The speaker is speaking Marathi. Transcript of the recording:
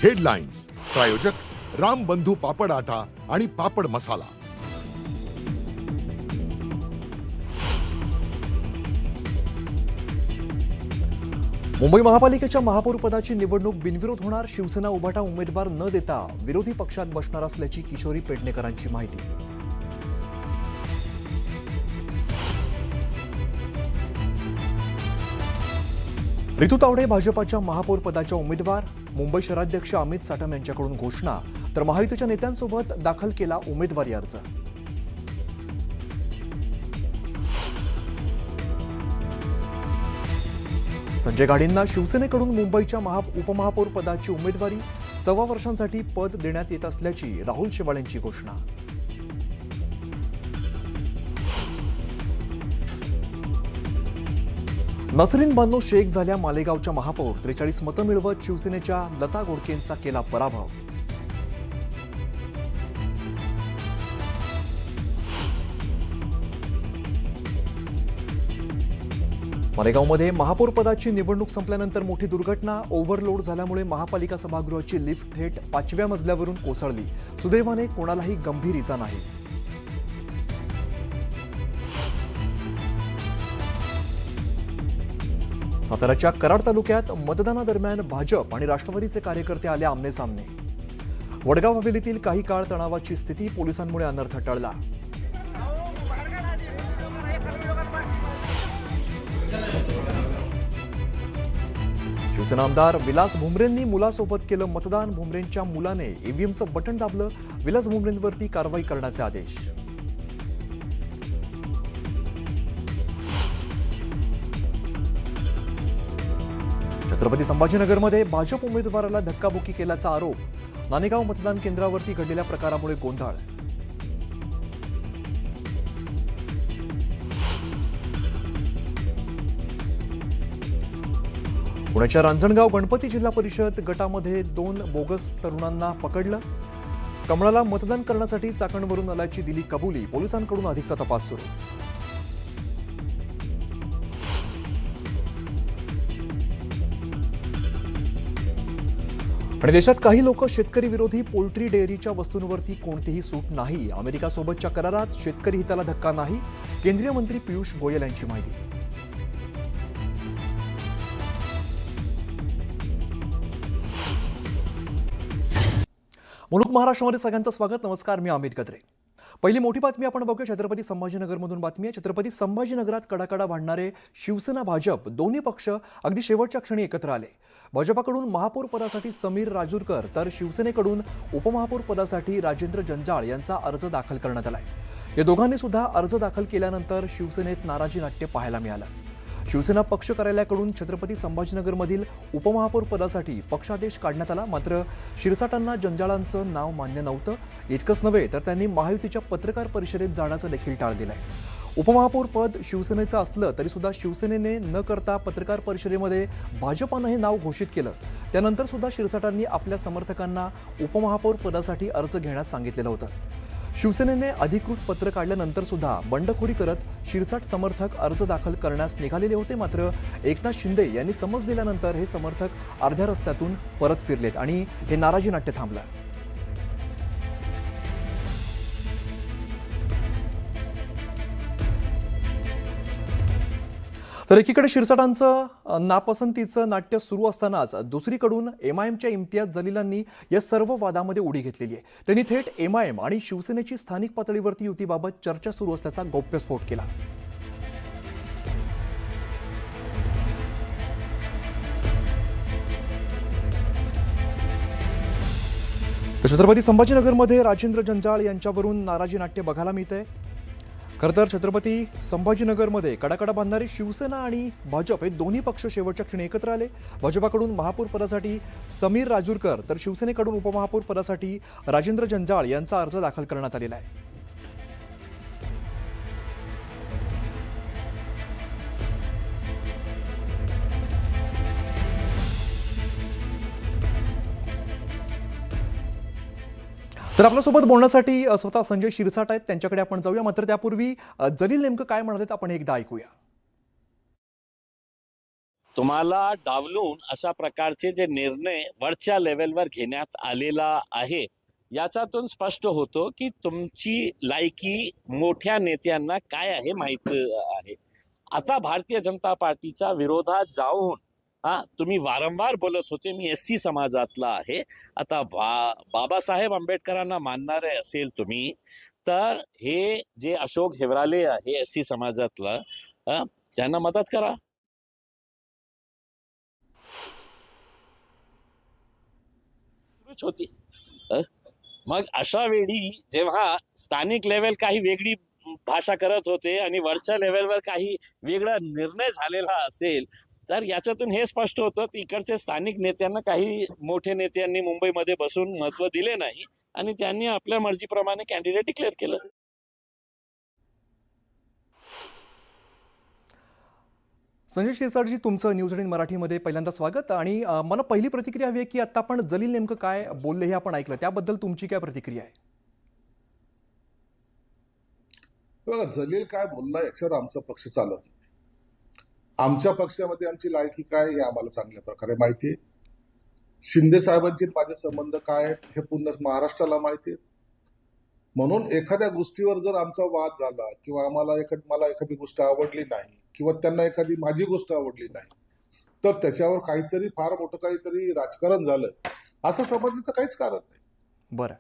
हेडलाईन्स प्रायोजक राम बंधू पापड आटा आणि पापड मसाला। मुंबई महापालिकेच्या महापौर पदाची निवडणूक बिनविरोध होणार। शिवसेना उभाटा उमेदवार न देता विरोधी पक्षात बसणार असल्याची किशोरी पेडणेकरांची माहिती। रितू तावडे भाजपाच्या महापौर पदाच्या उमेदवार। मुंबई शहराध्यक्ष अमित साटम यांच्याकडून घोषणा, तर महायुतीच्या नेत्यांसोबत दाखल केला उमेदवारी अर्ज। संजय गाडींना शिवसेनेकडून मुंबईच्या उपमहापौर पदाची उमेदवारी। 14 वर्षांसाठी पद देण्यात येत असल्याची राहुल शेवाळेंची घोषणा। नसरीन बानो शेख झाल्या मालेगावच्या महापौर। 43 मतं मिळवत शिवसेनेच्या लता गोडकेंचा केला पराभव। मालेगावमध्ये महापौर पदाची निवडणूक संपल्यानंतर मोठी दुर्घटना। ओव्हरलोड झाल्यामुळे महापालिका सभागृहाची लिफ्ट थेट 5व्या मजल्यावरून कोसळली। सुदैवाने कोणालाही गंभीर इजा नाही। साताऱ्याच्या कराड तालुक्यात मतदानादरम्यान भाजप आणि राष्ट्रवादीचे कार्यकर्ते आले आमनेसामने। वडगाव हवेलीतील काही काळ तणावाची स्थिती, पोलिसांमुळे अनर्थ टळला। शिवसेना आमदार विलास भुमरेंनी मुलासोबत केलं मतदान। भुमरेंच्या मुलाने ईव्हीएमचं बटन दाबलं। विलास भुमरेंवरती कारवाई करण्याचे आदेश। छत्रपती संभाजीनगरमध्ये भाजप उमेदवाराला धक्काबुक्की केल्याचा आरोप। नाणेगाव मतदान केंद्रावरती घडलेल्या प्रकारामुळे गोंधळ। पुण्याच्या रांजणगाव गणपती जिल्हा परिषद गटामध्ये 2 बोगस तरुणांना पकडलं। कमळाला मतदान करण्यासाठी चाकणवरून आल्याची दिली कबुली। पोलिसांकडून अधिकचा तपास सुरू। आणि देशात काही लोक शेतकरी विरोधी। पोल्ट्री डेअरीच्या वस्तूंवरती कोणतीही सूट नाही। अमेरिकासोबतच्या करारात शेतकरी हिताला धक्का नाही। केंद्रीय मंत्री पियुष गोयल यांची माहिती। मुलुक महाराष्ट्रामध्ये सगळ्यांचं स्वागत। नमस्कार, मी अमित गद्रे। पहिली मोठी बातमी आपण बघूया छत्रपती संभाजीनगरमधून बातमी आहे। छत्रपती संभाजीनगरात कडाकडा भांडणारे शिवसेना भाजप दोन्ही पक्ष अगदी शेवटच्या क्षणी एकत्र आले। भाजपाकडून महापौर पदासाठी समीर राजूरकर तर शिवसेनेकडून उपमहापौर पदासाठी राजेंद्र जंजाळ यांचा अर्ज दाखल करण्यात आलाय। या दोघांनी सुद्धा अर्ज दाखल केल्यानंतर शिवसेनेत नाराजी नाट्य पाहायला मिळालं। शिवसेना पक्ष कार्यालयाकडून छत्रपती संभाजीनगरमधील उपमहापौर पदासाठी पक्षादेश काढण्यात आला। मात्र शिरसाटांना जंजाळांचं नाव मान्य नव्हतं। इतकंच नव्हे तर त्यांनी महायुतीच्या पत्रकार परिषदेत जाण्याचं देखील टाळ दिलंय। उपमहापौर पद शिवसेनेचं असलं तरी सुद्धा शिवसेनेने न करता पत्रकार परिषदेमध्ये भाजपानं हे नाव घोषित केलं। त्यानंतर सुद्धा शिरसाटांनी आपल्या समर्थकांना उपमहापौर पदासाठी अर्ज घेण्यास सांगितलेलं होतं। शिवसेनेने अधिकृत पत्र काढल्यानंतर सुद्धा बंडखोरी करत शिरसाट समर्थक अर्ज दाखल करण्यास निघालेले होते। मात्र एकनाथ शिंदे यांनी समज दिल्यानंतर हे समर्थक अर्ध्या रस्त्यातून परत फिरलेत आणि हे नाराजी नाट्य थांबलं। तर एकीकडे शिरसाटांचं नापसंतीचं नाट्य सुरू असतानाच दुसरीकडून एमआयएमच्या इम्तियाज जलीलांनी या सर्व वादामध्ये उडी घेतलेली आहे। त्यांनी थेट एमआयएम आणि शिवसेनेची स्थानिक पातळीवरती युतीबाबत चर्चा सुरू असल्याचा गौप्यस्फोट केला। तर छत्रपती संभाजीनगरमध्ये राजेंद्र जंजाळ यांच्यावरून नाराजी नाट्य बघायला मिळतंय। खरं तर छत्रपती संभाजीनगरमध्ये कडाकडा बांधणारे शिवसेना आणि भाजप हे दोन्ही पक्ष शेवटच्या क्षणी एकत्र आले। भाजपाकडून महापौर पदासाठी समीर राजूरकर तर शिवसेनेकडून उपमहापौर पदासाठी राजेंद्र जंजाळ यांचा अर्ज दाखल करण्यात आलेला आहे। तर आपल्यासोबत बोलण्यासाठी स्वतः संजय शिरसाट आहेत, त्यांच्याकडे आपण जाऊया। मात्र त्यापूर्वी जलील नेमकं काय म्हणतात आपण एकदा ऐकूया। तुम्हाला डावलून अशा प्रकारचे जे निर्णय वरच्या लेवलवर घेण्यात आलेला आहे याच्यातून स्पष्ट होतो की तुमची लायकी मोठ्या नेत्यांना काय आहे माहित आहे. आता भारतीय जनता पार्टीच्या विरोधात जाऊन तुम्ही वारंवार बोलत होते मी SC समाजातला आहे. आता बाबासाहेब आंबेडकरांना मानणारे असेल तुम्ही तर हे जे अशोक हेवराले आहे SC समाजातला त्यांना मदत करा. होती मग अशा वेळी जेव्हा स्थानिक लेवल काही वेगळी भाषा करत होते आणि वरच्या लेवलवर काही वेगळा निर्णय झालेला असेल तर याच्यातून हे स्पष्ट होतं की इकडच्या स्थानिक नेत्यांना काही मोठे नेत्यांनी मुंबईमध्ये बसून महत्त्व दिले नाही आणि त्यांनी आपल्या मर्जीप्रमाणे कॅन्डिडेट डिक्लेअर केलं. संजय शिरसाटजी, तुमचं न्यूज 18 मराठीमध्ये पहिल्यांदा स्वागत. आणि मला पहिली प्रतिक्रिया हवी आहे की आता आपण जलील नेमकं काय बोलले हे आपण ऐकलं, त्याबद्दल तुमची काय प्रतिक्रिया आहे? बघा, जलील काय बोलला याच्यावर आमचा पक्ष चालत नाही. आमच्या पक्षामध्ये आमची लायकी काय हे आम्हाला चांगल्या प्रकारे माहिती आहे. शिंदे साहेबांचे माझे संबंध काय आहेत हे पूर्ण महाराष्ट्राला माहिती आहे. म्हणून एखाद्या गोष्टीवर जर आमचा वाद झाला किंवा मला एखादी गोष्ट आवडली नाही किंवा त्यांना एखादी माझी गोष्ट आवडली नाही तर त्याच्यावर काहीतरी फार मोठं काहीतरी राजकारण झालं असं समजण्याचं काहीच कारण नाही. बरं.